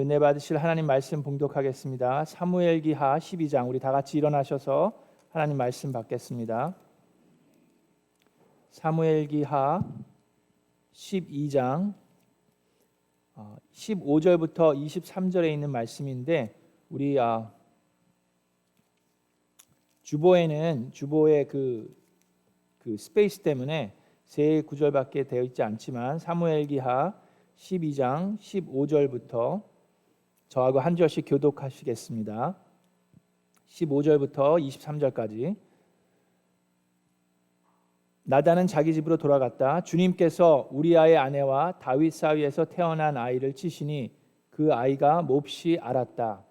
은혜 받으실 하나님 말씀 봉독하겠습니다. 사무엘기하 12장, 우리 다 같이 일어나셔서 하나님 말씀 받겠습니다. 사무엘기하 12장 15절부터 23절에 있는 말씀인데, 우리 주보의 그 스페이스 때문에 세 구절밖에 되어 있지 않지만 사무엘기하 12장 15절부터 저하고 한 절씩 교독하시겠습니다. 15절부터 23절까지. 나단은 자기 집으로 돌아갔다. 주님께서 우리아의 아내와 다윗 사이에서 태어난 아이를 치시니 그 아이가 몹시 앓았다.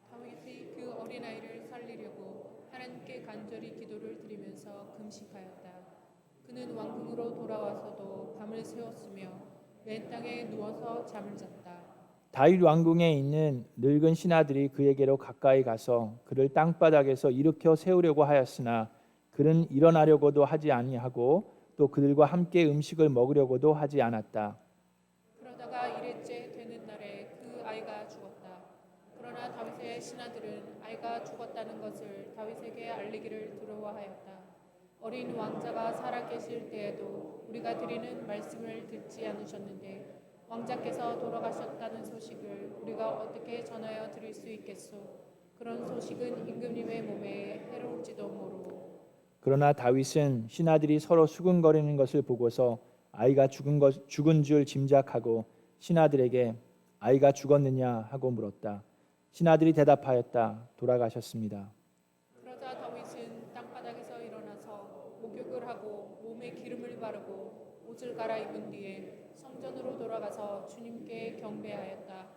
다윗이 그 어린아이를 살리려고 하나님께 간절히 기도를 드리면서 금식하였다. 그는 왕궁으로 돌아와서도 밤을 새웠으며 맨 땅에 누워서 잠을 잤다. 다윗 왕궁에 있는 늙은 신하들이 그에게로 가까이 가서 그를 땅바닥에서 일으켜 세우려고 하였으나 그는 일어나려고도 하지 아니하고 또 그들과 함께 음식을 먹으려고도 하지 않았다. 그러다가 이레째 되는 날에 그 아이가 죽었다. 그러나 다윗의 신하들은 아이가 죽었다는 것을 다윗에게 알리기를 두려워하였다. 어린 왕자가 살아계실 때에도 우리가 드리는 말씀을 듣지 않으셨는데 왕자께서 돌아가셨다는 소식을 우리가 어떻게 전하여 드릴 수 있겠소? 그런 소식은 임금님의 몸에 해로울지도 모르고. 그러나 다윗은 신하들이 서로 수군거리는 것을 보고서 아이가 죽은 줄 짐작하고 신하들에게 아이가 죽었느냐 하고 물었다. 신하들이 대답하였다. 돌아가셨습니다. 그러자 다윗은 땅바닥에서 일어나서 목욕을 하고 몸에 기름을 바르고 옷을 갈아입은 뒤에 성전으로 돌아가서 주님께 경배하였다.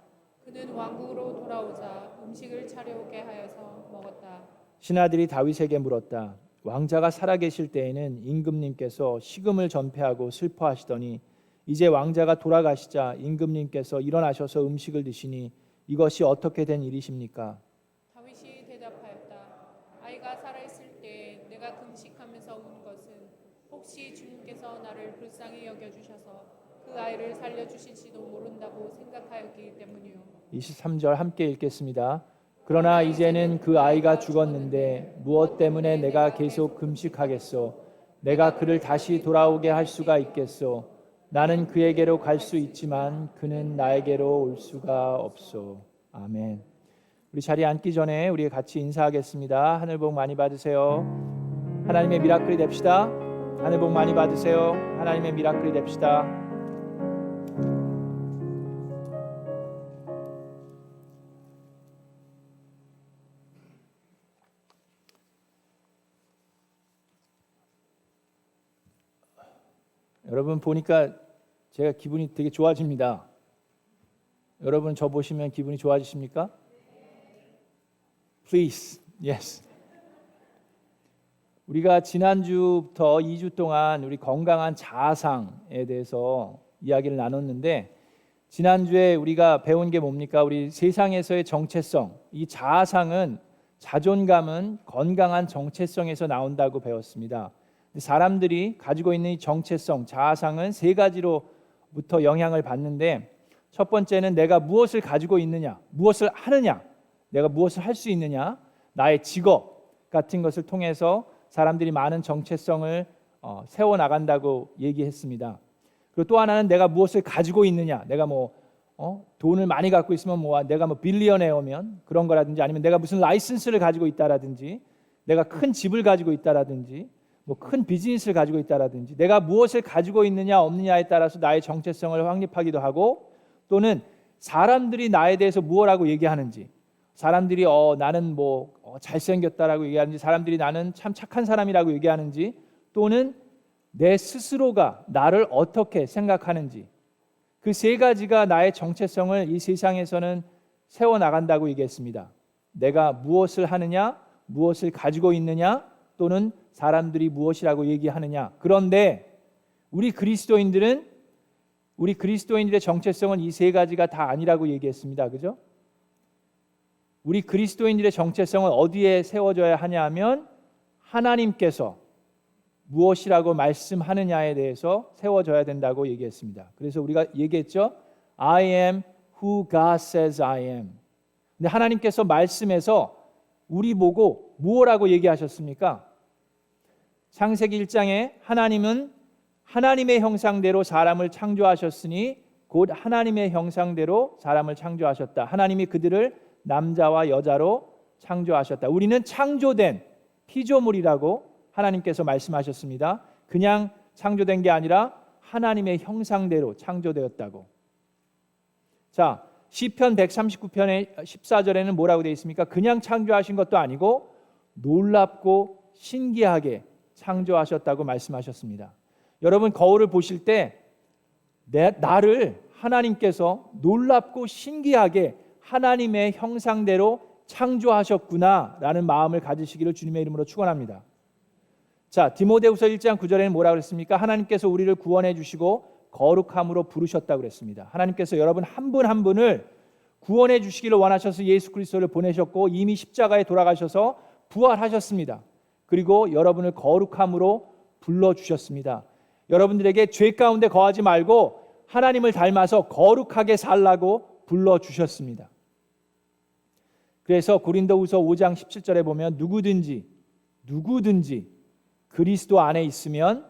그는 왕궁으로 돌아오자 음식을 차려오게 하여서 먹었다. 신하들이 다윗에게 물었다. 왕자가 살아계실 때에는 임금님께서 식음을 전폐하고 슬퍼하시더니 이제 왕자가 돌아가시자 임금님께서 일어나셔서 음식을 드시니 이것이 어떻게 된 일이십니까? 다윗이 대답하였다. 아이가 살아있을 때 내가 금식하면서 운 것은 혹시 주님께서 나를 불쌍히 여겨주셔서 그 아이를 살려주실지도 모른다고 생각하였기 때문이요. 23절 함께 읽겠습니다. 그러나 이제는 그 아이가 죽었는데 무엇 때문에 내가 계속 금식하겠소? 내가 그를 다시 돌아오게 할 수가 있겠소? 나는 그에게로 갈 수 있지만 그는 나에게로 올 수가 없소. 아멘. 우리 자리에 앉기 전에 우리 같이 인사하겠습니다. 하늘 복 많이 받으세요. 하나님의 미라클이 됩시다. 하늘 복 많이 받으세요. 하나님의 미라클이 됩시다. 여러분 보니까 제가 기분이 되게 좋아집니다. 여러분 저 보시면 기분이 좋아지십니까? Please, yes. 우리가 지난주부터 2주 동안 우리 건강한 자아상에 대해서 이야기를 나눴는데, 지난주에 우리가 배운 게 뭡니까? 우리 세상에서의 정체성, 이 자아상은, 자존감은 건강한 정체성에서 나온다고 배웠습니다. 사람들이 가지고 있는 이 정체성, 자아상은 세 가지로부터 영향을 받는데, 첫 번째는 내가 무엇을 가지고 있느냐, 무엇을 하느냐, 내가 무엇을 할 수 있느냐, 나의 직업 같은 것을 통해서 사람들이 많은 정체성을 세워나간다고 얘기했습니다. 그리고 또 하나는 내가 무엇을 가지고 있느냐, 내가 돈을 많이 갖고 있으면 내가 빌리어네어면 그런 거라든지, 아니면 내가 무슨 라이선스를 가지고 있다라든지, 내가 큰 집을 가지고 있다라든지, 큰 비즈니스를 가지고 있다라든지, 내가 무엇을 가지고 있느냐 없느냐에 따라서 나의 정체성을 확립하기도 하고, 또는 사람들이 나에 대해서 무엇라고 얘기하는지, 사람들이 나는 잘생겼다라고 얘기하는지, 사람들이 나는 참 착한 사람이라고 얘기하는지, 또는 내 스스로가 나를 어떻게 생각하는지, 그 세 가지가 나의 정체성을 이 세상에서는 세워나간다고 얘기했습니다. 내가 무엇을 하느냐, 무엇을 가지고 있느냐, 또는 사람들이 무엇이라고 얘기하느냐. 그런데 우리 그리스도인들의 정체성은 이 세 가지가 다 아니라고 얘기했습니다. 그죠? 우리 그리스도인들의 정체성은 어디에 세워져야 하냐 하면 하나님께서 무엇이라고 말씀하느냐에 대해서 세워져야 된다고 얘기했습니다. 그래서 우리가 얘기했죠. I am who God says I am. 근데 하나님께서 말씀에서 우리 보고 무엇라고 얘기하셨습니까? 창세기 1장에 하나님은 하나님의 형상대로 사람을 창조하셨으니 곧 하나님의 형상대로 사람을 창조하셨다. 하나님이 그들을 남자와 여자로 창조하셨다. 우리는 창조된 피조물이라고 하나님께서 말씀하셨습니다. 그냥 창조된 게 아니라 하나님의 형상대로 창조되었다고. 자, 시편 139편의 14절에는 뭐라고 되어 있습니까? 그냥 창조하신 것도 아니고 놀랍고 신기하게 창조하셨다고 말씀하셨습니다. 여러분 거울을 보실 때 나를 하나님께서 놀랍고 신기하게 하나님의 형상대로 창조하셨구나라는 마음을 가지시기를 주님의 이름으로 축원합니다. 자, 디모데후서 1장 9절에는 뭐라고 그랬습니까? 하나님께서 우리를 구원해 주시고 거룩함으로 부르셨다고 그랬습니다. 하나님께서 여러분 한 분 한 분을 구원해 주시기를 원하셔서 예수 그리스도를 보내셨고 이미 십자가에 돌아가셔서 부활하셨습니다. 그리고 여러분을 거룩함으로 불러주셨습니다. 여러분들에게 죄 가운데 거하지 말고 하나님을 닮아서 거룩하게 살라고 불러주셨습니다. 그래서 고린도후서 5장 17절에 보면 누구든지 그리스도 안에 있으면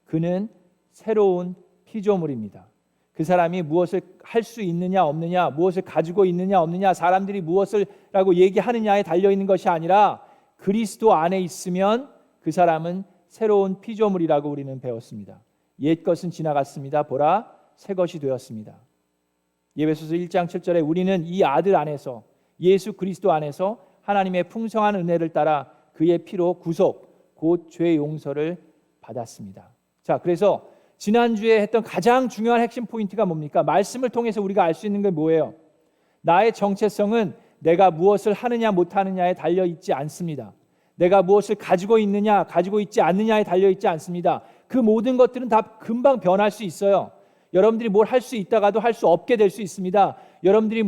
그는 새로운 피조물입니다. 그 사람이 무엇을 할 수 있느냐 없느냐, 무엇을 가지고 있느냐 없느냐, 사람들이 무엇을 라고 얘기하느냐에 달려있는 것이 아니라 그리스도 안에 있으면 그 사람은 새로운 피조물이라고 우리는 배웠습니다. 옛 것은 지나갔습니다. 보라, 새 것이 되었습니다. 에베소서 1장 7절에 우리는 이 아들 안에서 예수 그리스도 안에서 하나님의 풍성한 은혜를 따라 그의 피로 구속, 곧 죄 용서를 받았습니다. 자, 그래서 지난주에 했던 가장 중요한 핵심 포인트가 뭡니까? 말씀을 통해서 우리가 알 수 있는 게 뭐예요? 나의 정체성은 내가 무엇을 하느냐 못하느냐에 달려있지 않습니다. 내가 무엇을 가지고 있느냐 가지고 있지 않느냐에 달려있지 않습니다. 그 모든 것들은 다 금방 변할 수 있어요. 여러분들이 뭘 할 수 있다가도 할 수 없게 될 수 있습니다. 여러분들이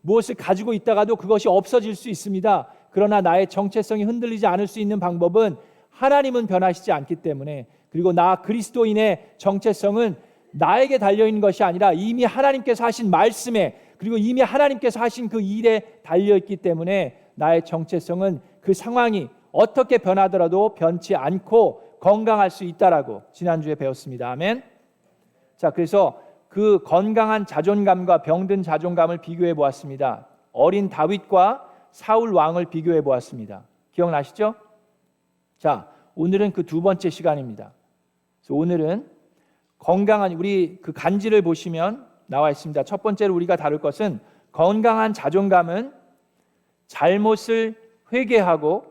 무엇을 가지고 있다가도 그것이 없어질 수 있습니다. 그러나 나의 정체성이 흔들리지 않을 수 있는 방법은 하나님은 변하시지 않기 때문에, 그리고 나 그리스도인의 정체성은 나에게 달려있는 것이 아니라 이미 하나님께서 하신 말씀에, 그리고 이미 하나님께서 하신 그 일에 달려있기 때문에 나의 정체성은 그 상황이 어떻게 변하더라도 변치 않고 건강할 수 있다라고 지난주에 배웠습니다. 아멘. 자, 그래서 그 건강한 자존감과 병든 자존감을 비교해 보았습니다. 어린 다윗과 사울 왕을 비교해 보았습니다. 기억나시죠? 자, 오늘은 그 두 번째 시간입니다. 그래서 오늘은 건강한 우리 그 간지를 보시면 나와 있습니다. 첫 번째로 우리가 다룰 것은 건강한 자존감은 잘못을 회개하고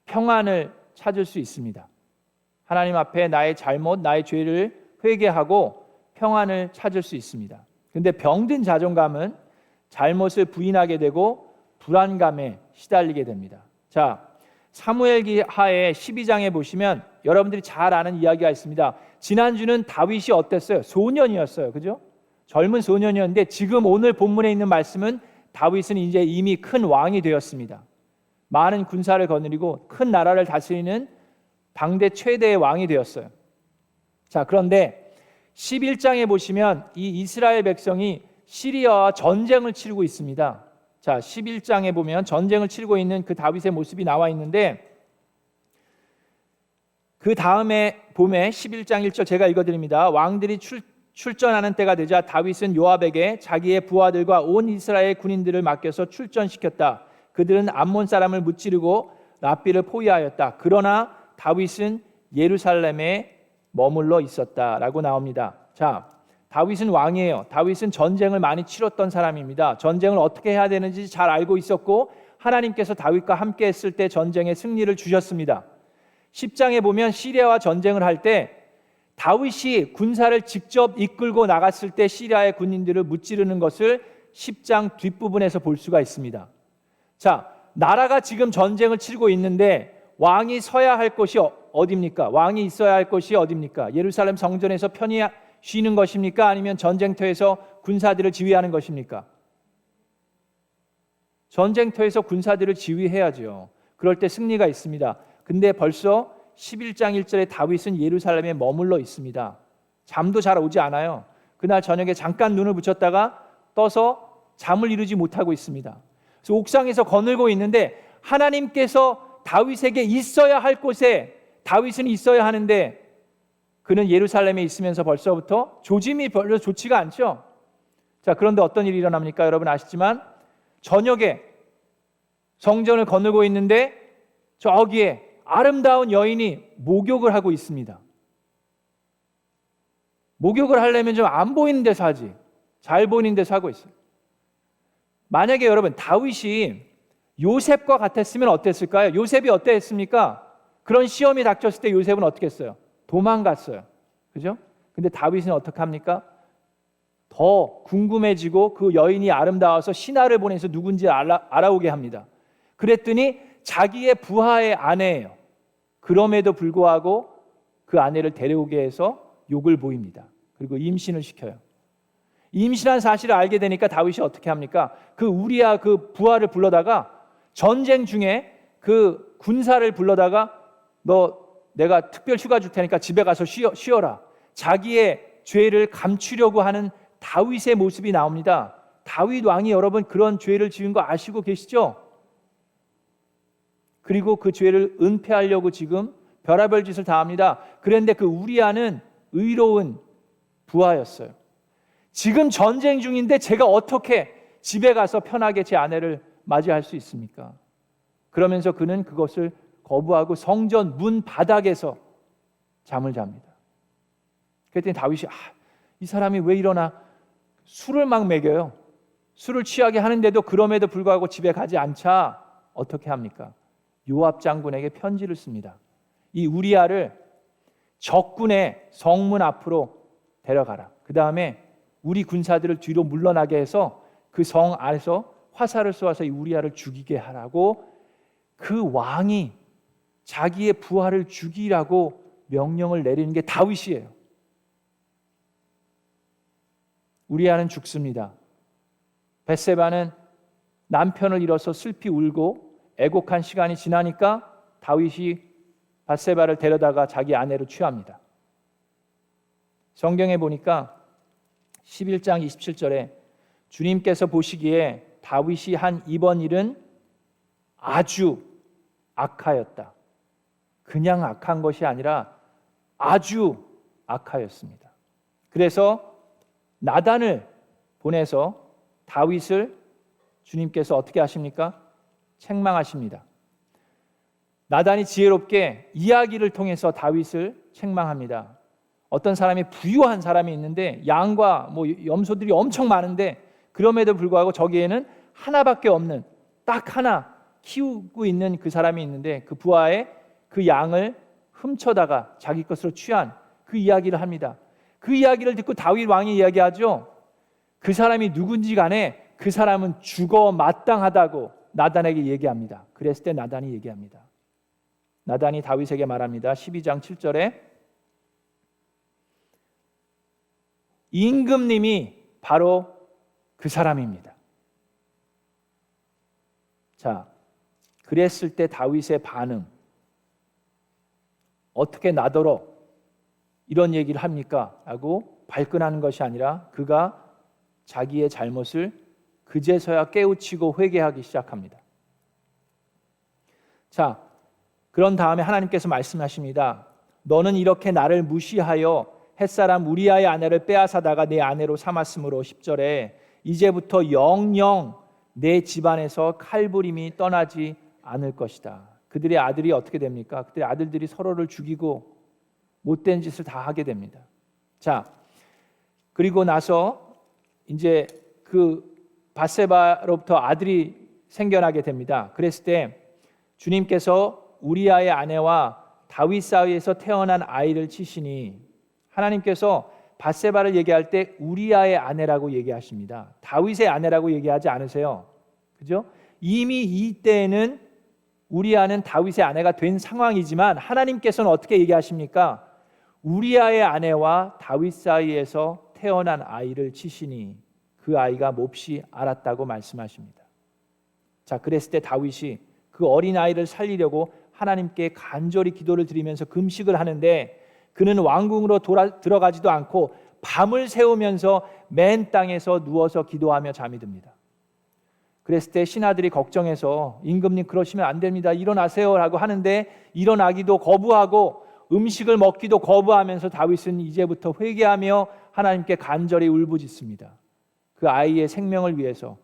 평안을 찾을 수 있습니다. 하나님 앞에 나의 잘못, 나의 죄를 회개하고 평안을 찾을 수 있습니다. 그런데 병든 자존감은 잘못을 부인하게 되고 불안감에 시달리게 됩니다. 자, 사무엘기 하에 12장에 보시면 여러분들이 잘 아는 이야기가 있습니다. 지난주는 다윗이 어땠어요? 소년이었어요. 그죠? 젊은 소년이었는데 지금 오늘 본문에 있는 말씀은 다윗은 이제 이미 큰 왕이 되었습니다. 많은 군사를 거느리고 큰 나라를 다스리는 당대 최대의 왕이 되었어요. 자, 그런데 11장에 보시면 이 이스라엘 백성이 시리아와 전쟁을 치르고 있습니다. 자, 11장에 보면 전쟁을 치르고 있는 그 다윗의 모습이 나와 있는데, 그 다음에 봄에 11장 1절 제가 읽어드립니다. 왕들이 출전하는 때가 되자 다윗은 요압에게 자기의 부하들과 온 이스라엘 군인들을 맡겨서 출전시켰다. 그들은 암몬 사람을 무찌르고 랍비를 포위하였다. 그러나 다윗은 예루살렘에 머물러 있었다라고 나옵니다. 자, 다윗은 왕이에요. 다윗은 전쟁을 많이 치렀던 사람입니다. 전쟁을 어떻게 해야 되는지 잘 알고 있었고 하나님께서 다윗과 함께 했을 때 전쟁에 승리를 주셨습니다. 10장에 보면 시리아와 전쟁을 할 때 다윗이 군사를 직접 이끌고 나갔을 때 시리아의 군인들을 무찌르는 것을 10장 뒷부분에서 볼 수가 있습니다. 자, 나라가 지금 전쟁을 치르고 있는데 왕이 서야 할 곳이 어디입니까? 왕이 있어야 할 곳이 어디입니까? 예루살렘 성전에서 편히 쉬는 것입니까? 아니면 전쟁터에서 군사들을 지휘하는 것입니까? 전쟁터에서 군사들을 지휘해야죠. 그럴 때 승리가 있습니다. 근데 벌써 11장 1절에 다윗은 예루살렘에 머물러 있습니다. 잠도 잘 오지 않아요. 그날 저녁에 잠깐 눈을 붙였다가 떠서 잠을 이루지 못하고 있습니다. 그래서 옥상에서 거닐고 있는데 하나님께서 다윗에게 있어야 할 곳에 다윗은 있어야 하는데 그는 예루살렘에 있으면서 벌써부터 조짐이 별로 좋지가 않죠. 자, 그런데 어떤 일이 일어납니까? 여러분 아시지만 저녁에 성전을 거닐고 있는데 저기에 아름다운 여인이 목욕을 하고 있습니다. 목욕을 하려면 좀 안 보이는 데서 하지, 잘 보이는 데서 하고 있어요. 만약에 여러분 다윗이 요셉과 같았으면 어땠을까요? 요셉이 어땠습니까? 그런 시험이 닥쳤을 때 요셉은 어떻게 했어요? 도망갔어요. 그죠? 근데 다윗은 어떻게 합니까? 더 궁금해지고 그 여인이 아름다워서 신하를 보내서 누군지 알아오게 합니다. 그랬더니 자기의 부하의 아내예요. 그럼에도 불구하고 그 아내를 데려오게 해서 욕을 보입니다. 그리고 임신을 시켜요. 임신한 사실을 알게 되니까 다윗이 어떻게 합니까? 그 우리야 그 부하를 불러다가 전쟁 중에 그 군사를 불러다가 너 내가 특별 휴가 줄 테니까 집에 가서 쉬어라. 자기의 죄를 감추려고 하는 다윗의 모습이 나옵니다. 다윗 왕이 여러분 그런 죄를 지은 거 아시고 계시죠? 그리고 그 죄를 은폐하려고 지금 별의별 짓을 다 합니다. 그런데 그 우리아는 의로운 부하였어요. 지금 전쟁 중인데 제가 어떻게 집에 가서 편하게 제 아내를 맞이할 수 있습니까? 그러면서 그는 그것을 거부하고 성전 문 바닥에서 잠을 잡니다. 그랬더니 다윗이 이 사람이 왜 이러나 술을 막 먹여요. 술을 취하게 하는데도 그럼에도 불구하고 집에 가지 않자 어떻게 합니까? 요압 장군에게 편지를 씁니다. 이 우리아를 적군의 성문 앞으로 데려가라. 그 다음에 우리 군사들을 뒤로 물러나게 해서 그 성 안에서 화살을 쏘아서 이 우리아를 죽이게 하라고 그 왕이 자기의 부하를 죽이라고 명령을 내리는 게 다윗이에요. 우리아는 죽습니다. 벳세바는 남편을 잃어서 슬피 울고 애곡한 시간이 지나니까 다윗이 밧세바를 데려다가 자기 아내로 취합니다. 성경에 보니까 11장 27절에 주님께서 보시기에 다윗이 한 이번 일은 아주 악하였다. 그냥 악한 것이 아니라 아주 악하였습니다. 그래서 나단을 보내서 다윗을 주님께서 어떻게 하십니까? 책망하십니다. 나단이 지혜롭게 이야기를 통해서 다윗을 책망합니다. 어떤 사람이 부유한 사람이 있는데 양과 염소들이 엄청 많은데 그럼에도 불구하고 저기에는 하나밖에 없는 딱 하나 키우고 있는 그 사람이 있는데 그 부하의 그 양을 훔쳐다가 자기 것으로 취한 그 이야기를 합니다. 그 이야기를 듣고 다윗 왕이 이야기하죠. 그 사람이 누군지 간에 그 사람은 죽어 마땅하다고 나단에게 얘기합니다. 그랬을 때 나단이 얘기합니다. 나단이 다윗에게 말합니다. 12장 7절에 임금님이 바로 그 사람입니다. 자, 그랬을 때 다윗의 반응 어떻게 나더러 이런 얘기를 합니까? 라고 발끈하는 것이 아니라 그가 자기의 잘못을 그제서야 깨우치고 회개하기 시작합니다. 자, 그런 다음에 하나님께서 말씀하십니다. 너는 이렇게 나를 무시하여 햇사람 우리아의 아내를 빼앗아다가 내 아내로 삼았으므로 10절에 이제부터 영영 내 집안에서 칼부림이 떠나지 않을 것이다. 그들의 아들이 어떻게 됩니까? 그들의 아들들이 서로를 죽이고 못된 짓을 다 하게 됩니다. 자, 그리고 나서 이제 그 밧세바로부터 아들이 생겨나게 됩니다. 그랬을 때 주님께서 우리아의 아내와 다윗 사이에서 태어난 아이를 치시니 하나님께서 밧세바를 얘기할 때 우리아의 아내라고 얘기하십니다. 다윗의 아내라고 얘기하지 않으세요. 그죠? 이미 이때는 우리아는 다윗의 아내가 된 상황이지만 하나님께서는 어떻게 얘기하십니까? 우리아의 아내와 다윗 사이에서 태어난 아이를 치시니 그 아이가 몹시 알았다고 말씀하십니다. 자, 그랬을 때 다윗이 그 어린 아이를 살리려고 하나님께 간절히 기도를 드리면서 금식을 하는데 그는 왕궁으로 들어가지도 않고 밤을 새우면서 맨 땅에서 누워서 기도하며 잠이 듭니다. 그랬을 때 신하들이 걱정해서 임금님 그러시면 안 됩니다. 일어나세요 라고 하는데 일어나기도 거부하고 음식을 먹기도 거부하면서 다윗은 이제부터 회개하며 하나님께 간절히 울부짖습니다. 그 아이의 생명을 위해서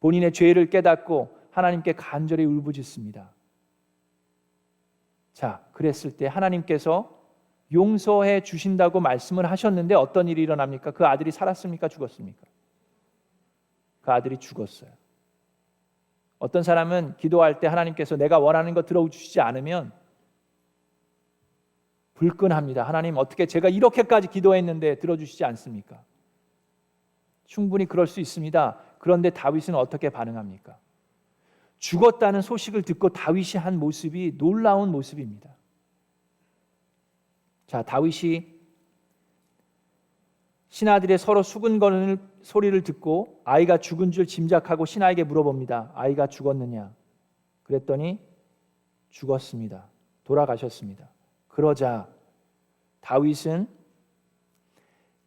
본인의 죄를 깨닫고 하나님께 간절히 울부짖습니다. 자, 그랬을 때 하나님께서 용서해 주신다고 말씀을 하셨는데 어떤 일이 일어납니까? 그 아들이 살았습니까? 죽었습니까? 그 아들이 죽었어요. 어떤 사람은 기도할 때 하나님께서 내가 원하는 거 들어주시지 않으면 불끈합니다. 하나님 어떻게 제가 이렇게까지 기도했는데 들어주시지 않습니까? 충분히 그럴 수 있습니다. 그런데 다윗은 어떻게 반응합니까? 죽었다는 소식을 듣고 다윗이 한 모습이 놀라운 모습입니다. 자, 다윗이 신하들의 서로 수근거리는 소리를 듣고 아이가 죽은 줄 짐작하고 신하에게 물어봅니다. 아이가 죽었느냐? 그랬더니 죽었습니다. 돌아가셨습니다. 그러자 다윗은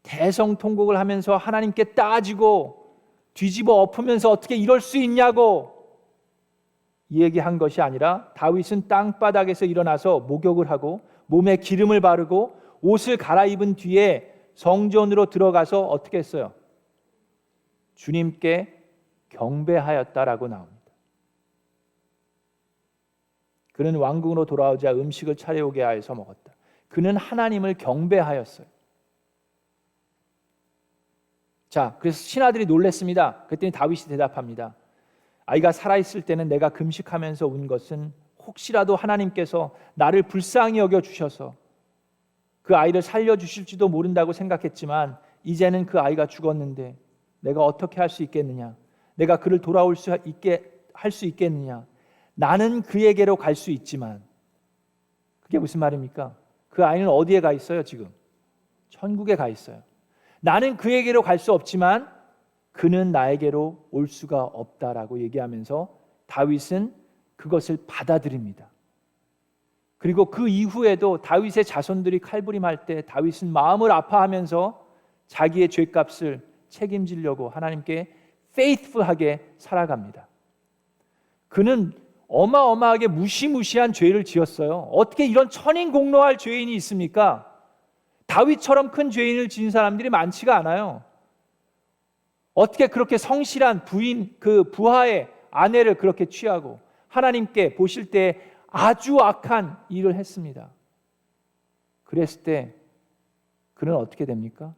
대성통곡을 하면서 하나님께 따지고 뒤집어 엎으면서 어떻게 이럴 수 있냐고 이 얘기한 것이 아니라 다윗은 땅바닥에서 일어나서 목욕을 하고 몸에 기름을 바르고 옷을 갈아입은 뒤에 성전으로 들어가서 어떻게 했어요? 주님께 경배하였다라고 나옵니다. 그는 왕궁으로 돌아오자 음식을 차려오게 하여서 먹었다. 그는 하나님을 경배하였어요. 자, 그래서 신하들이 놀랐습니다. 그랬더니 다윗이 대답합니다. 아이가 살아있을 때는 내가 금식하면서 운 것은 혹시라도 하나님께서 나를 불쌍히 여겨 주셔서 그 아이를 살려주실지도 모른다고 생각했지만 이제는 그 아이가 죽었는데 내가 어떻게 할 수 있겠느냐? 내가 그를 돌아올 수 있게 할 수 있겠느냐? 나는 그에게로 갈 수 있지만 그게 무슨 말입니까? 그 아이는 어디에 가 있어요 지금? 천국에 가 있어요. 나는 그에게로 갈 수 없지만 그는 나에게로 올 수가 없다라고 얘기하면서 다윗은 그것을 받아들입니다. 그리고 그 이후에도 다윗의 자손들이 칼부림할 때 다윗은 마음을 아파하면서 자기의 죄값을 책임지려고 하나님께 faithful하게 살아갑니다. 그는 어마어마하게 무시무시한 죄를 지었어요. 어떻게 이런 천인공노할 죄인이 있습니까? 다윗처럼 큰 죄인을 지은 사람들이 많지가 않아요. 어떻게 그렇게 성실한 부인, 그 부하의 아내를 그렇게 취하고 하나님께 보실 때 아주 악한 일을 했습니다. 그랬을 때 그는 어떻게 됩니까?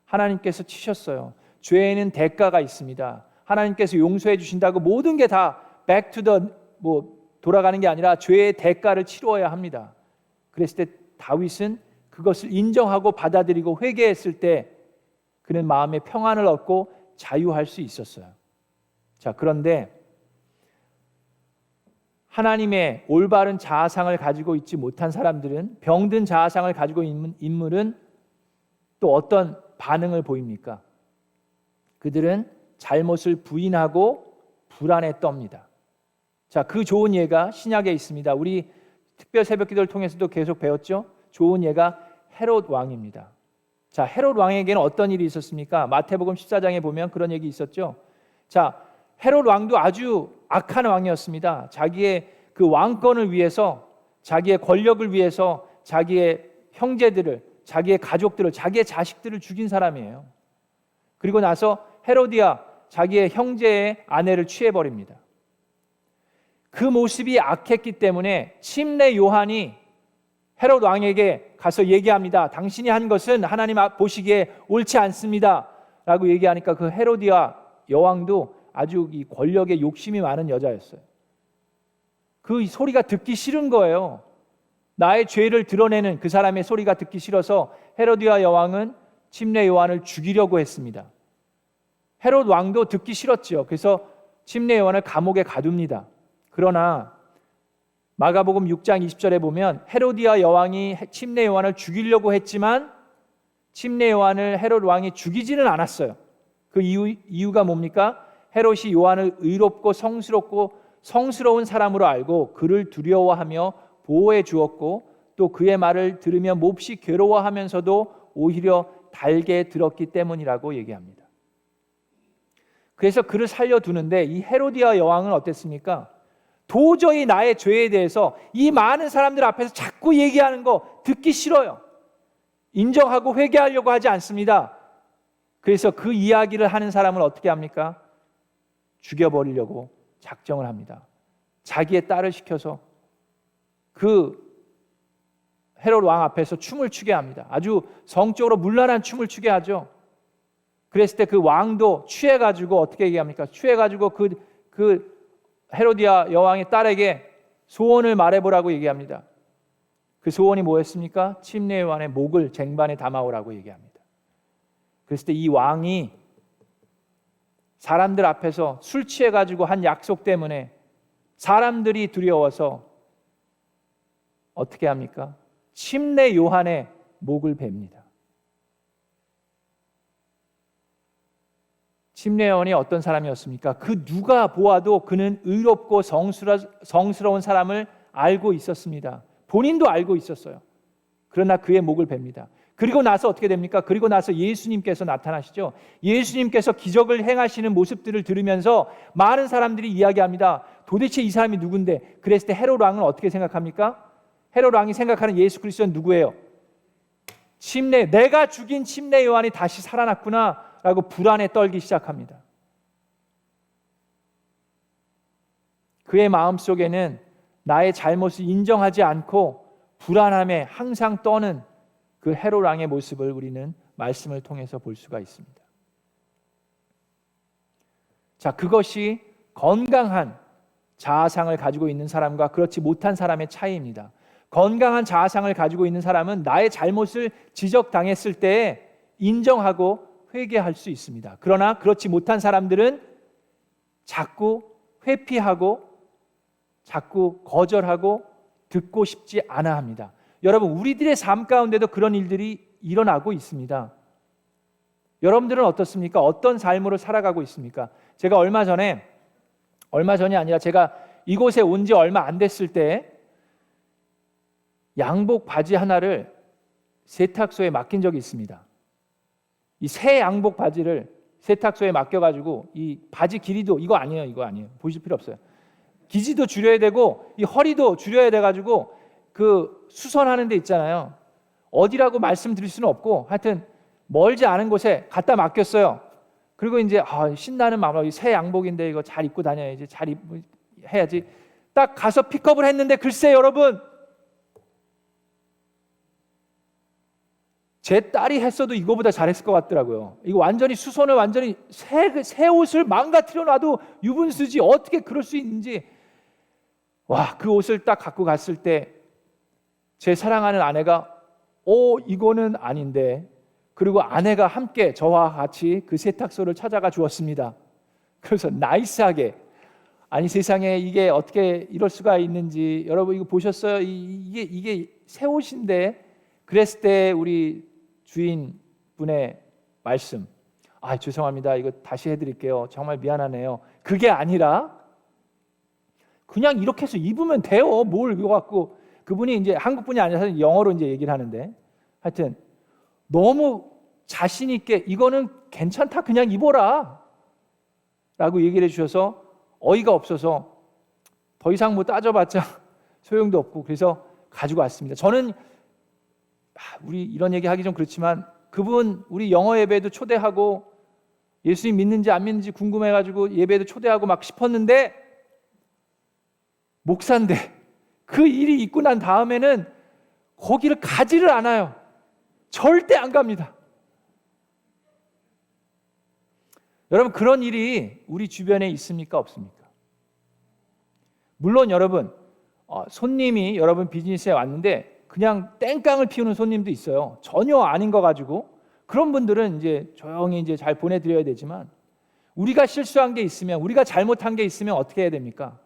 하나님께서 치셨어요. 죄에는 대가가 있습니다. 하나님께서 용서해 주신다고 모든 게 다 back to the 돌아가는 게 아니라 죄의 대가를 치루어야 합니다. 그랬을 때 다윗은 그것을 인정하고 받아들이고 회개했을 때 그는 마음의 평안을 얻고 자유할 수 있었어요. 자, 그런데 하나님의 올바른 자아상을 가지고 있지 못한 사람들은, 병든 자아상을 가지고 있는 인물은 또 어떤 반응을 보입니까? 그들은 잘못을 부인하고 불안에 떱니다. 자, 그 좋은 예가 신약에 있습니다. 우리 특별 새벽기도를 통해서도 계속 배웠죠. 좋은 예가 헤롯 왕입니다. 자, 헤롯 왕에게는 어떤 일이 있었습니까? 마태복음 14장에 보면 그런 얘기 있었죠. 자, 헤롯 왕도 아주 악한 왕이었습니다. 자기의 그 왕권을 위해서, 자기의 권력을 위해서 자기의 형제들을, 자기의 가족들을, 자기의 자식들을 죽인 사람이에요. 그리고 나서 헤로디아, 자기의 형제의 아내를 취해버립니다. 그 모습이 악했기 때문에 침례 요한이 헤롯 왕에게 가서 얘기합니다. 당신이 한 것은 하나님 보시기에 옳지 않습니다 라고 얘기하니까 그 헤로디아 여왕도 아주 이 권력에 욕심이 많은 여자였어요. 그 소리가 듣기 싫은 거예요. 나의 죄를 드러내는 그 사람의 소리가 듣기 싫어서 헤로디아 여왕은 침례 요한을 죽이려고 했습니다. 헤롯 왕도 듣기 싫었죠. 그래서 침례 요한을 감옥에 가둡니다. 그러나 마가복음 6장 20절에 보면 헤로디아 여왕이 침례 요한을 죽이려고 했지만 침례 요한을 헤롯 왕이 죽이지는 않았어요. 그 이유가 뭡니까? 헤롯이 요한을 의롭고 성스러운 사람으로 알고 그를 두려워하며 보호해 주었고 또 그의 말을 들으며 몹시 괴로워하면서도 오히려 달게 들었기 때문이라고 얘기합니다. 그래서 그를 살려두는데 이 헤로디아 여왕은 어땠습니까? 도저히 나의 죄에 대해서 이 많은 사람들 앞에서 자꾸 얘기하는 거 듣기 싫어요. 인정하고 회개하려고 하지 않습니다. 그래서 그 이야기를 하는 사람을 어떻게 합니까? 죽여버리려고 작정을 합니다. 자기의 딸을 시켜서 그 헤롯 왕 앞에서 춤을 추게 합니다. 아주 성적으로 문란한 춤을 추게 하죠. 그랬을 때 그 왕도 취해가지고 어떻게 얘기합니까? 취해가지고 그 헤로디아 여왕의 딸에게 소원을 말해보라고 얘기합니다. 그 소원이 뭐였습니까? 침례요한의 목을 쟁반에 담아오라고 얘기합니다. 그랬을 때 이 왕이 사람들 앞에서 술 취해가지고 한 약속 때문에 사람들이 두려워서 어떻게 합니까? 침례 요한의 목을 베입니다. 침례 요한이 어떤 사람이었습니까? 그 누가 보아도 그는 의롭고 성스러운 사람을 알고 있었습니다. 본인도 알고 있었어요. 그러나 그의 목을 베입니다. 그리고 나서 어떻게 됩니까? 그리고 나서 예수님께서 나타나시죠. 예수님께서 기적을 행하시는 모습들을 들으면서 많은 사람들이 이야기합니다. 도대체 이 사람이 누군데? 그랬을 때 헤롯 왕은 어떻게 생각합니까? 헤롯 왕이 생각하는 예수 그리스도는 누구예요? 내가 죽인 침례 요한이 다시 살아났구나 라고 불안에 떨기 시작합니다. 그의 마음속에는 나의 잘못을 인정하지 않고 불안함에 항상 떠는 그 헤롯 왕의 모습을 우리는 말씀을 통해서 볼 수가 있습니다. 자, 그것이 건강한 자아상을 가지고 있는 사람과 그렇지 못한 사람의 차이입니다. 건강한 자아상을 가지고 있는 사람은 나의 잘못을 지적당했을 때 인정하고 회개할 수 있습니다. 그러나 그렇지 못한 사람들은 자꾸 회피하고 자꾸 거절하고 듣고 싶지 않아 합니다. 여러분, 우리들의 삶 가운데도 그런 일들이 일어나고 있습니다. 여러분들은 어떻습니까? 어떤 삶으로 살아가고 있습니까? 제가 얼마 전이 아니라 제가 이곳에 온 지 얼마 안 됐을 때 양복 바지 하나를 세탁소에 맡긴 적이 있습니다. 이 새 양복 바지를 세탁소에 맡겨가지고 이 바지 길이도 이거 아니에요. 보실 필요 없어요. 기지도 줄여야 되고 이 허리도 줄여야 돼가지고 그 수선하는 데 있잖아요. 어디라고 말씀드릴 수는 없고 하여튼 멀지 않은 곳에 갖다 맡겼어요. 그리고 이제 신나는 마음으로 새 양복인데 이거 잘 입고 다녀야지, 해야지. 딱 가서 픽업을 했는데 글쎄 여러분, 제 딸이 했어도 이거보다 잘했을 것 같더라고요. 이거 완전히 수선을 완전히 새 옷을 망가뜨려 놔도 유분수지 어떻게 그럴 수 있는지. 와, 그 옷을 딱 갖고 갔을 때 제 사랑하는 아내가 이거는 아닌데, 그리고 아내가 함께 저와 같이 그 세탁소를 찾아가 주었습니다. 그래서 나이스하게, 아니 세상에 이게 어떻게 이럴 수가 있는지, 여러분 이거 보셨어요? 이게 새 옷인데. 그랬을 때 우리 주인분의 말씀, 죄송합니다, 이거 다시 해드릴게요, 정말 미안하네요. 그게 아니라 그냥 이렇게 해서 입으면 돼요. 뭘 이거 갖고. 그분이 이제 한국분이 아니라서 영어로 이제 얘기를 하는데, 하여튼 너무 자신 있게 이거는 괜찮다, 그냥 입어라 라고 얘기를 해주셔서 어이가 없어서 더 이상 뭐 따져봤자 소용도 없고 그래서 가지고 왔습니다. 저는 우리 이런 얘기 하기 좀 그렇지만 그분 우리 영어 예배도 초대하고 예수님 믿는지 안 믿는지 궁금해가지고 예배도 초대하고 막 싶었는데, 목사인데 그 일이 있고 난 다음에는 거기를 가지를 않아요. 절대 안 갑니다. 여러분, 그런 일이 우리 주변에 있습니까? 없습니까? 물론 여러분, 손님이 여러분 비즈니스에 왔는데 그냥 땡깡을 피우는 손님도 있어요. 전혀 아닌 거 가지고. 그런 분들은 이제 조용히 이제 잘 보내드려야 되지만, 우리가 실수한 게 있으면, 우리가 잘못한 게 있으면 어떻게 해야 됩니까?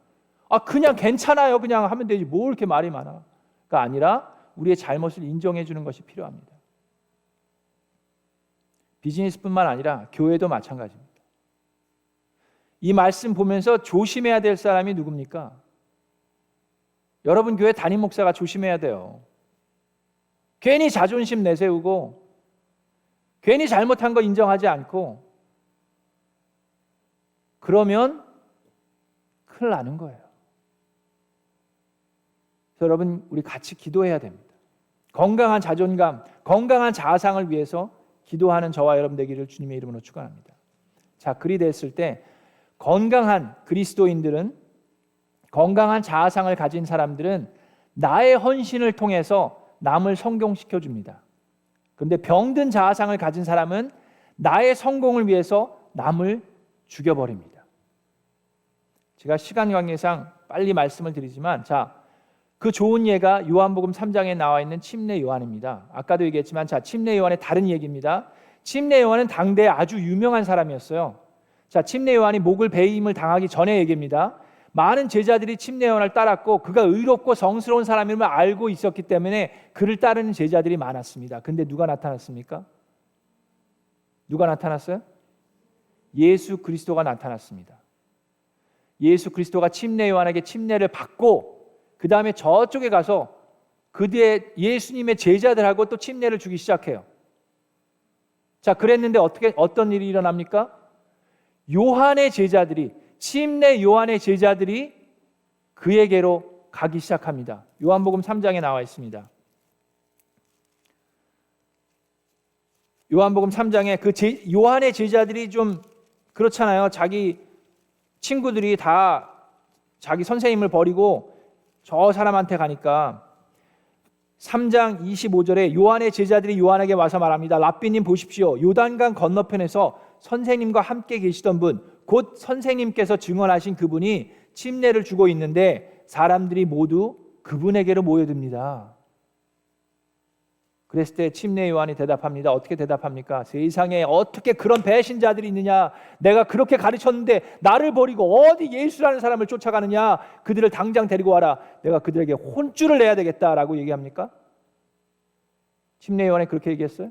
그냥 괜찮아요, 그냥 하면 되지, 뭘 이렇게 말이 많아가 아니라 우리의 잘못을 인정해 주는 것이 필요합니다. 비즈니스뿐만 아니라 교회도 마찬가지입니다. 이 말씀 보면서 조심해야 될 사람이 누굽니까? 여러분 교회 담임 목사가 조심해야 돼요. 괜히 자존심 내세우고 괜히 잘못한 거 인정하지 않고 그러면 큰일 나는 거예요. 그래서 여러분 우리 같이 기도해야 됩니다. 건강한 자존감, 건강한 자아상을 위해서 기도하는 저와 여러분 되기를 주님의 이름으로 축원합니다. 자, 그리 됐을 때 건강한 그리스도인들은, 건강한 자아상을 가진 사람들은 나의 헌신을 통해서 남을 성공시켜 줍니다. 그런데 병든 자아상을 가진 사람은 나의 성공을 위해서 남을 죽여버립니다. 제가 시간 관계상 빨리 말씀을 드리지만, 자, 그 좋은 예가 요한복음 3장에 나와 있는 침례 요한입니다. 아까도 얘기했지만, 자, 침례 요한의 다른 얘기입니다. 침례 요한은 당대에 아주 유명한 사람이었어요. 자, 침례 요한이 목을 베임을 당하기 전의 얘기입니다. 많은 제자들이 침례 요한을 따랐고 그가 의롭고 성스러운 사람임을 알고 있었기 때문에 그를 따르는 제자들이 많았습니다. 근데 누가 나타났습니까? 누가 나타났어요? 예수 그리스도가 나타났습니다. 예수 그리스도가 침례 요한에게 침례를 받고 그 다음에 저쪽에 가서 그 뒤에 예수님의 제자들하고 또 침례를 주기 시작해요. 자, 그랬는데 어떤 일이 일어납니까? 요한의 제자들이, 침례 요한의 제자들이 그에게로 가기 시작합니다. 요한복음 3장에 나와 있습니다. 요한복음 3장에 요한의 제자들이 좀 그렇잖아요. 자기 친구들이 다 자기 선생님을 버리고 저 사람한테 가니까 3장 25절에 요한의 제자들이 요한에게 와서 말합니다. 랍비님 보십시오. 요단강 건너편에서 선생님과 함께 계시던 분, 곧 선생님께서 증언하신 그분이 침례를 주고 있는데 사람들이 모두 그분에게로 모여듭니다. 그랬을 때 침례 요한이 대답합니다. 어떻게 대답합니까? 세상에 어떻게 그런 배신자들이 있느냐? 내가 그렇게 가르쳤는데 나를 버리고 어디 예수라는 사람을 쫓아가느냐? 그들을 당장 데리고 와라. 내가 그들에게 혼쭐을 내야 되겠다라고 얘기합니까? 침례 요한이 그렇게 얘기했어요?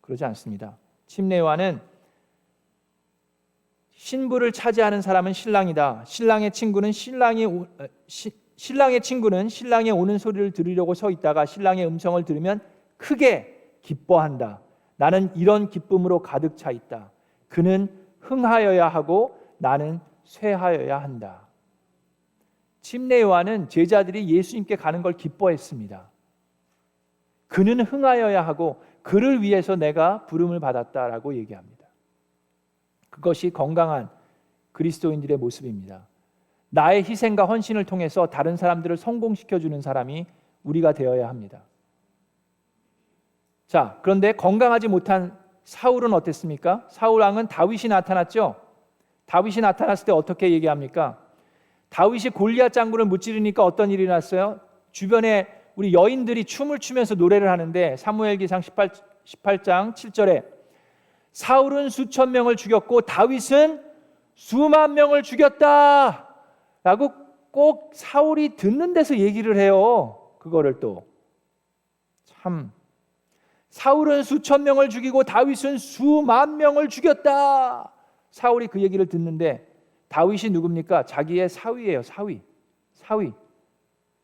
그러지 않습니다. 침례 요한은 신부를 차지하는 사람은 신랑이다. 신랑의 친구는 신랑이 오는 소리를 들으려고 서 있다가 신랑의 음성을 들으면 크게 기뻐한다. 나는 이런 기쁨으로 가득 차 있다. 그는 흥하여야 하고 나는 쇠하여야 한다. 침례 요한은 제자들이 예수님께 가는 걸 기뻐했습니다. 그는 흥하여야 하고 그를 위해서 내가 부름을 받았다라고 얘기합니다. 그것이 건강한 그리스도인들의 모습입니다. 나의 희생과 헌신을 통해서 다른 사람들을 성공시켜주는 사람이 우리가 되어야 합니다. 자, 그런데 건강하지 못한 사울은 어땠습니까? 사울 왕은 다윗이 나타났죠. 다윗이 나타났을 때 어떻게 얘기합니까? 다윗이 골리앗 장군을 무찌르니까 어떤 일이 났어요? 주변에 우리 여인들이 춤을 추면서 노래를 하는데 사무엘기상 18장 7절에 사울은 수천 명을 죽였고 다윗은 수만 명을 죽였다 라고 꼭 사울이 듣는 데서 얘기를 해요. 그거를 또 참, 사울은 수천 명을 죽이고 다윗은 수만 명을 죽였다. 사울이 그 얘기를 듣는데 다윗이 누굽니까? 자기의 사위예요.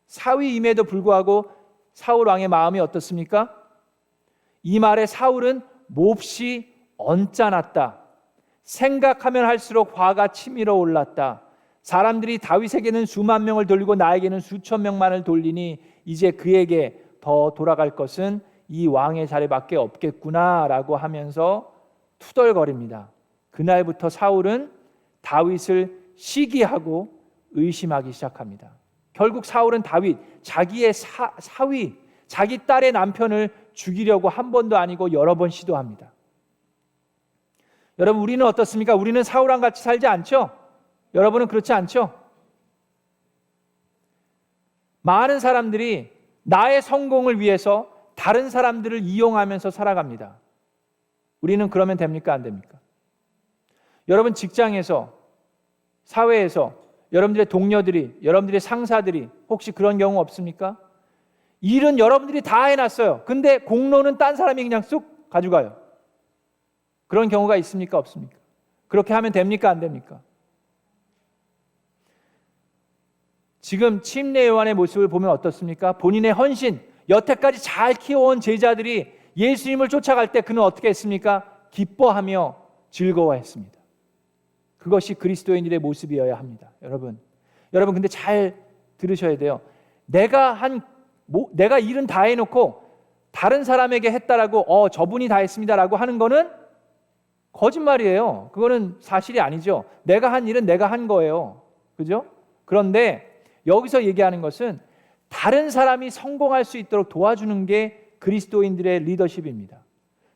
사위임에도 불구하고 사울 왕의 마음이 어떻습니까? 이 말에 사울은 몹시 언짢았다. 생각하면 할수록 화가 치밀어 올랐다. 사람들이 다윗에게는 수만 명을 돌리고 나에게는 수천 명만을 돌리니 이제 그에게 더 돌아갈 것은 이 왕의 자리밖에 없겠구나라고 하면서 투덜거립니다. 그날부터 사울은 다윗을 시기하고 의심하기 시작합니다. 결국 사울은 다윗, 자기의 사위, 자기 딸의 남편을 죽이려고 한 번도 아니고 여러 번 시도합니다. 여러분, 우리는 어떻습니까? 우리는 사울랑 같이 살지 않죠? 여러분은 그렇지 않죠? 많은 사람들이 나의 성공을 위해서 다른 사람들을 이용하면서 살아갑니다. 우리는 그러면 됩니까? 안 됩니까? 여러분 직장에서, 사회에서 여러분들의 동료들이, 여러분들의 상사들이 혹시 그런 경우 없습니까? 일은 여러분들이 다 해놨어요. 근데 공로는 딴 사람이 그냥 쑥 가져가요. 그런 경우가 있습니까? 없습니까? 그렇게 하면 됩니까? 안 됩니까? 지금 침례 요한의 모습을 보면 어떻습니까? 본인의 헌신, 여태까지 잘 키워온 제자들이 예수님을 쫓아갈 때 그는 어떻게 했습니까? 기뻐하며 즐거워했습니다. 그것이 그리스도인들의 모습이어야 합니다. 여러분 근데 잘 들으셔야 돼요. 내가 일은 다 해놓고 다른 사람에게 했다라고 저분이 다 했습니다라고 하는 거는 거짓말이에요. 그거는 사실이 아니죠. 내가 한 일은 내가 한 거예요. 그죠? 그런데 여기서 얘기하는 것은 다른 사람이 성공할 수 있도록 도와주는 게 그리스도인들의 리더십입니다.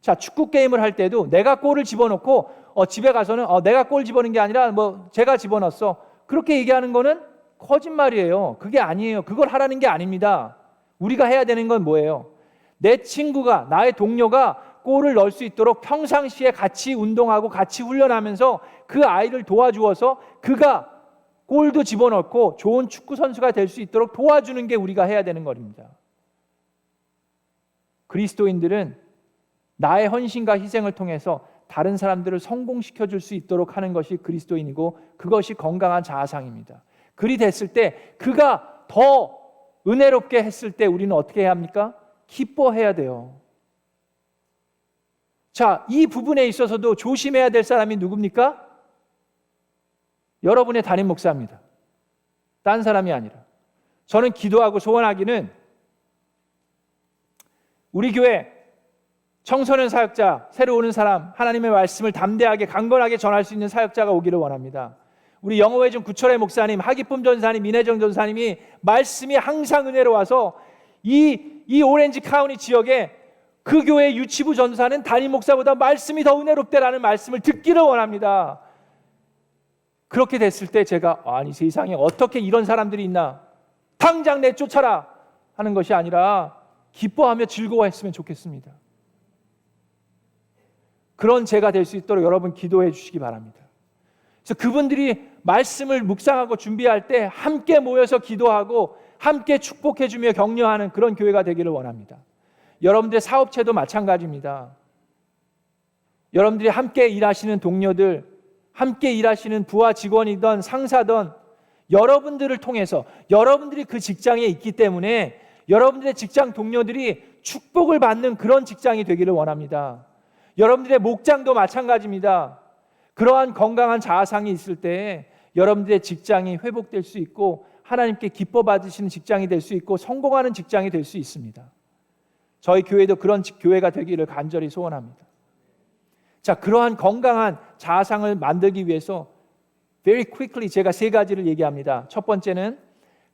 자, 축구 게임을 할 때도 내가 골을 집어넣고 집에 가서는 내가 골 집어넣은 게 아니라 제가 집어넣었어. 그렇게 얘기하는 거는 거짓말이에요. 그게 아니에요. 그걸 하라는 게 아닙니다. 우리가 해야 되는 건 뭐예요? 내 친구가, 나의 동료가 골을 넣을 수 있도록 평상시에 같이 운동하고 같이 훈련하면서 그 아이를 도와주어서 그가 골도 집어넣고 좋은 축구 선수가 될 수 있도록 도와주는 게 우리가 해야 되는 겁니다. 그리스도인들은 나의 헌신과 희생을 통해서 다른 사람들을 성공시켜 줄 수 있도록 하는 것이 그리스도인이고 그것이 건강한 자아상입니다. 그리 됐을 때 그가 더 은혜롭게 했을 때 우리는 어떻게 해야 합니까? 기뻐해야 돼요. 자, 이 부분에 있어서도 조심해야 될 사람이 누굽니까? 여러분의 담임 목사입니다. 딴 사람이 아니라. 저는 기도하고 소원하기는 우리 교회 청소년 사역자, 새로 오는 사람, 하나님의 말씀을 담대하게 강건하게 전할 수 있는 사역자가 오기를 원합니다. 우리 영어회중 구철의 목사님, 하기쁨 전사님, 민혜정 전사님이 말씀이 항상 은혜로워서 이 오렌지 카운티 지역에 그 교회 유치부 전사는 담임 목사보다 말씀이 더 은혜롭대라는 말씀을 듣기를 원합니다. 그렇게 됐을 때 제가 아니 세상에 어떻게 이런 사람들이 있나, 당장 내쫓아라 하는 것이 아니라 기뻐하며 즐거워했으면 좋겠습니다. 그런 제가 될 수 있도록 여러분 기도해 주시기 바랍니다. 그래서 그분들이 말씀을 묵상하고 준비할 때 함께 모여서 기도하고 함께 축복해 주며 격려하는 그런 교회가 되기를 원합니다. 여러분들의 사업체도 마찬가지입니다. 여러분들이 함께 일하시는 동료들, 함께 일하시는 부하 직원이든 상사든 여러분들을 통해서 여러분들이 그 직장에 있기 때문에 여러분들의 직장 동료들이 축복을 받는 그런 직장이 되기를 원합니다. 여러분들의 목장도 마찬가지입니다. 그러한 건강한 자아상이 있을 때 여러분들의 직장이 회복될 수 있고 하나님께 기뻐 받으시는 직장이 될 수 있고 성공하는 직장이 될 수 있습니다. 저희 교회도 그런 교회가 되기를 간절히 소원합니다. 자, 그러한 건강한 자아상을 만들기 위해서 very quickly 제가 세 가지를 얘기합니다. 첫 번째는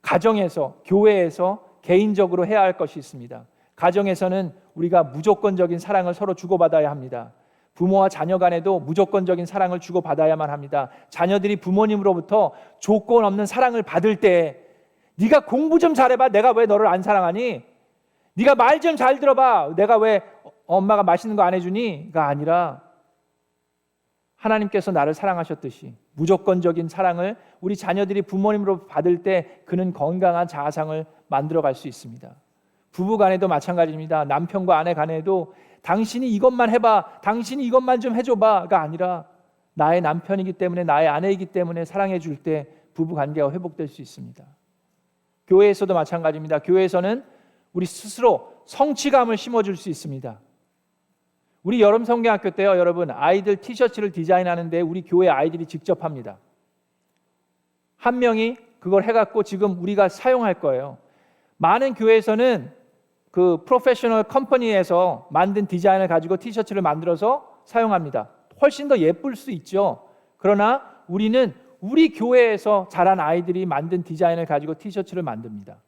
가정에서, 교회에서 개인적으로 해야 할 것이 있습니다. 가정에서는 우리가 무조건적인 사랑을 서로 주고받아야 합니다. 부모와 자녀 간에도 무조건적인 사랑을 주고받아야만 합니다. 자녀들이 부모님으로부터 조건 없는 사랑을 받을 때 네가 공부 좀 잘해봐, 내가 왜 너를 안 사랑하니? 네가 말 좀 잘 들어봐, 내가 왜 엄마가 맛있는 거 안 해주니?가 아니라 하나님께서 나를 사랑하셨듯이 무조건적인 사랑을 우리 자녀들이 부모님으로 받을 때 그는 건강한 자아상을 만들어갈 수 있습니다. 부부 간에도 마찬가지입니다. 남편과 아내 간에도 당신이 이것만 해봐, 당신이 이것만 좀 해줘봐가 아니라 나의 남편이기 때문에, 나의 아내이기 때문에 사랑해 줄 때 부부 관계가 회복될 수 있습니다. 교회에서도 마찬가지입니다. 교회에서는 우리 스스로 성취감을 심어줄 수 있습니다. 우리 여름 성경학교 때요, 여러분 아이들 티셔츠를 디자인하는데 우리 교회 아이들이 직접 합니다. 한 명이 그걸 해갖고 지금 우리가 사용할 거예요. 많은 교회에서는 그 프로페셔널 컴퍼니에서 만든 디자인을 가지고 티셔츠를 만들어서 사용합니다. 훨씬 더 예쁠 수 있죠. 그러나 우리는 우리 교회에서 자란 아이들이 만든 디자인을 가지고 티셔츠를 만듭니다.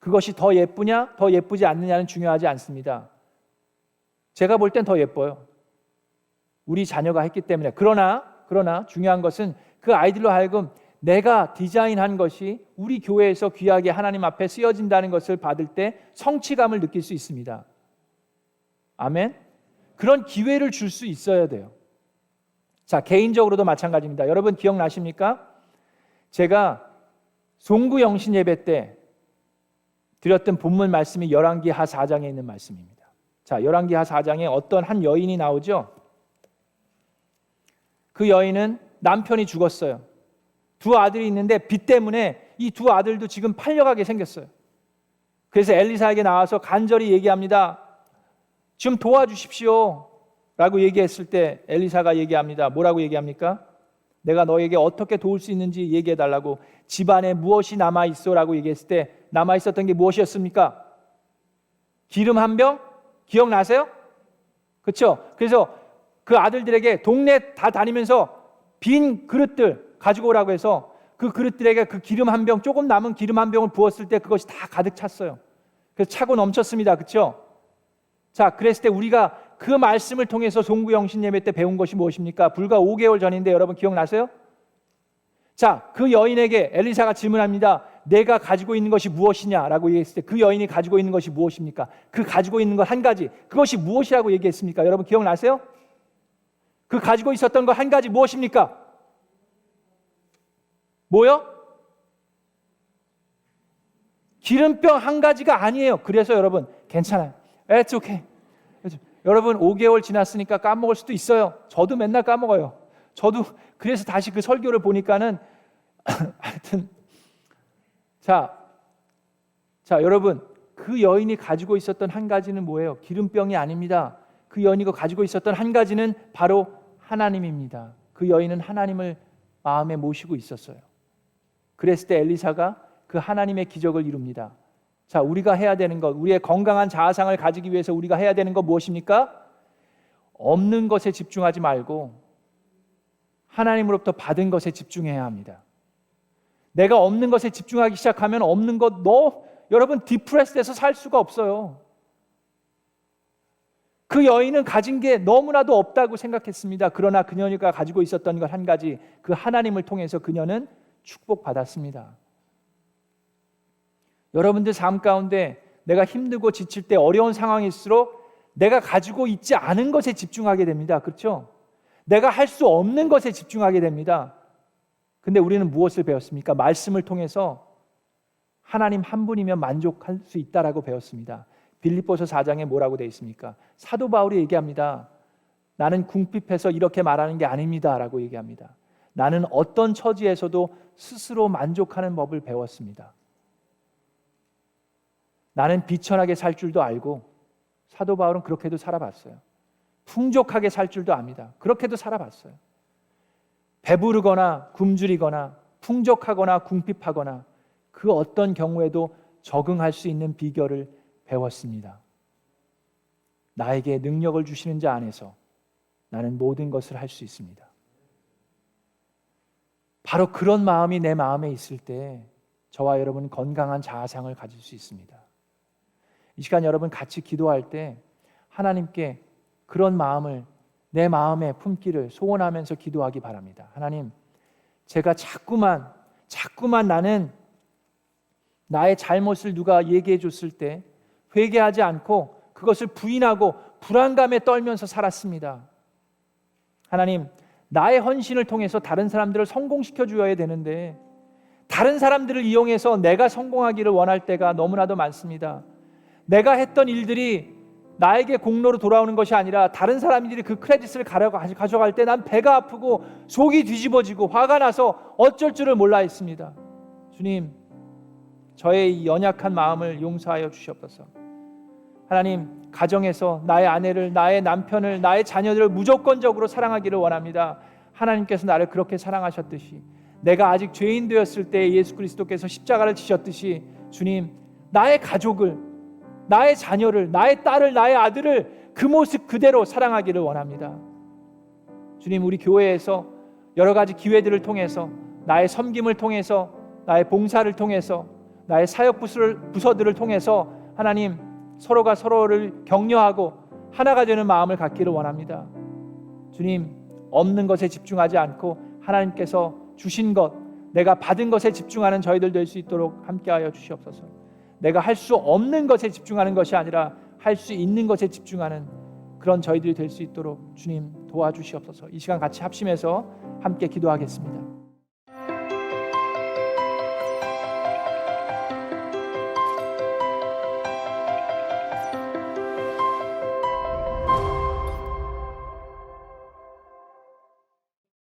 그것이 더 예쁘냐, 더 예쁘지 않느냐는 중요하지 않습니다. 제가 볼 땐 더 예뻐요. 우리 자녀가 했기 때문에. 그러나 중요한 것은 그 아이들로 하여금 내가 디자인한 것이 우리 교회에서 귀하게 하나님 앞에 쓰여진다는 것을 받을 때 성취감을 느낄 수 있습니다. 아멘. 그런 기회를 줄 수 있어야 돼요. 자, 개인적으로도 마찬가지입니다. 여러분 기억나십니까? 제가 송구 영신 예배 때 드렸던 본문 말씀이 열왕기하 4장에 있는 말씀입니다. 자, 열왕기하 4장에 어떤 한 여인이 나오죠. 그 여인은 남편이 죽었어요. 두 아들이 있는데 빚 때문에 이 두 아들도 지금 팔려가게 생겼어요. 그래서 엘리사에게 나와서 간절히 얘기합니다. 좀 도와주십시오 라고 얘기했을 때 엘리사가 얘기합니다. 뭐라고 얘기합니까? 내가 너에게 어떻게 도울 수 있는지 얘기해달라고. 집안에 무엇이 남아있어 라고 얘기했을 때 남아있었던 게 무엇이었습니까? 기름 한 병? 기억나세요? 그렇죠? 그래서 그 아들들에게 동네 다 다니면서 빈 그릇들 가지고 오라고 해서 그 그릇들에게 그 기름 한 병, 조금 남은 기름 한 병을 부었을 때 그것이 다 가득 찼어요. 그래서 차고 넘쳤습니다. 그렇죠? 자, 그랬을 때 우리가 그 말씀을 통해서 송구영신 예배 때 배운 것이 무엇입니까? 불과 5개월 전인데 여러분 기억나세요? 자, 그 여인에게 엘리사가 질문합니다. 내가 가지고 있는 것이 무엇이냐라고 얘기했을 때 그 여인이 가지고 있는 것이 무엇입니까? 그 가지고 있는 것 한 가지, 그것이 무엇이라고 얘기했습니까? 여러분 기억나세요? 그 가지고 있었던 것 한 가지 무엇입니까? 뭐요? 기름병 한 가지가 아니에요. 그래서 여러분 괜찮아요. It's okay. 여러분 5개월 지났으니까 까먹을 수도 있어요. 저도 맨날 까먹어요. 저도 그래서 다시 그 설교를 보니까는 하여튼 자 여러분, 그 여인이 가지고 있었던 한 가지는 뭐예요? 기름병이 아닙니다. 그 여인이 가지고 있었던 한 가지는 바로 하나님입니다. 그 여인은 하나님을 마음에 모시고 있었어요. 그랬을 때 엘리사가 그 하나님의 기적을 이룹니다. 자, 우리가 해야 되는 것, 우리의 건강한 자아상을 가지기 위해서 우리가 해야 되는 것 무엇입니까? 없는 것에 집중하지 말고 하나님으로부터 받은 것에 집중해야 합니다. 내가 없는 것에 집중하기 시작하면 없는 것, 여러분 디프레스돼서 살 수가 없어요. 그 여인은 가진 게 너무나도 없다고 생각했습니다. 그러나 그녀가 가지고 있었던 것 한 가지, 그 하나님을 통해서 그녀는 축복받았습니다. 여러분들 삶 가운데 내가 힘들고 지칠 때, 어려운 상황일수록 내가 가지고 있지 않은 것에 집중하게 됩니다. 그렇죠? 내가 할 수 없는 것에 집중하게 됩니다. 근데 우리는 무엇을 배웠습니까? 말씀을 통해서 하나님 한 분이면 만족할 수 있다라고 배웠습니다. 빌립보서 4장에 뭐라고 되어 있습니까? 사도 바울이 얘기합니다. 나는 궁핍해서 이렇게 말하는 게 아닙니다 라고 얘기합니다. 나는 어떤 처지에서도 스스로 만족하는 법을 배웠습니다. 나는 비천하게 살 줄도 알고, 사도 바울은 그렇게도 살아봤어요. 풍족하게 살 줄도 압니다. 그렇게도 살아봤어요. 배부르거나 굶주리거나 풍족하거나 궁핍하거나 그 어떤 경우에도 적응할 수 있는 비결을 배웠습니다. 나에게 능력을 주시는 자 안에서 나는 모든 것을 할 수 있습니다. 바로 그런 마음이 내 마음에 있을 때 저와 여러분 건강한 자아상을 가질 수 있습니다. 이 시간 여러분 같이 기도할 때 하나님께 그런 마음을 내 마음에 품기를 소원하면서 기도하기 바랍니다. 하나님, 제가 자꾸만 나는 나의 잘못을 누가 얘기해 줬을 때 회개하지 않고 그것을 부인하고 불안감에 떨면서 살았습니다. 하나님, 나의 헌신을 통해서 다른 사람들을 성공시켜 주어야 되는데 다른 사람들을 이용해서 내가 성공하기를 원할 때가 너무나도 많습니다. 내가 했던 일들이 나에게 공로로 돌아오는 것이 아니라 다른 사람들이 그 크레딧을 가져갈 때 난 배가 아프고 속이 뒤집어지고 화가 나서 어쩔 줄을 몰라 했습니다. 주님, 저의 이 연약한 마음을 용서하여 주시옵소서. 하나님, 가정에서 나의 아내를, 나의 남편을, 나의 자녀들을 무조건적으로 사랑하기를 원합니다. 하나님께서 나를 그렇게 사랑하셨듯이, 내가 아직 죄인 되었을 때 예수 그리스도께서 십자가를 지셨듯이 주님, 나의 가족을, 나의 자녀를, 나의 딸을, 나의 아들을 그 모습 그대로 사랑하기를 원합니다. 주님, 우리 교회에서 여러 가지 기회들을 통해서, 나의 섬김을 통해서, 나의 봉사를 통해서, 나의 사역 부서들을 통해서 하나님, 서로가 서로를 격려하고 하나가 되는 마음을 갖기를 원합니다. 주님, 없는 것에 집중하지 않고 하나님께서 주신 것, 내가 받은 것에 집중하는 저희들 될 수 있도록 함께하여 주시옵소서. 내가 할 수 없는 것에 집중하는 것이 아니라 할 수 있는 것에 집중하는 그런 저희들이 될 수 있도록 주님 도와주시옵소서. 이 시간 같이 합심해서 함께 기도하겠습니다.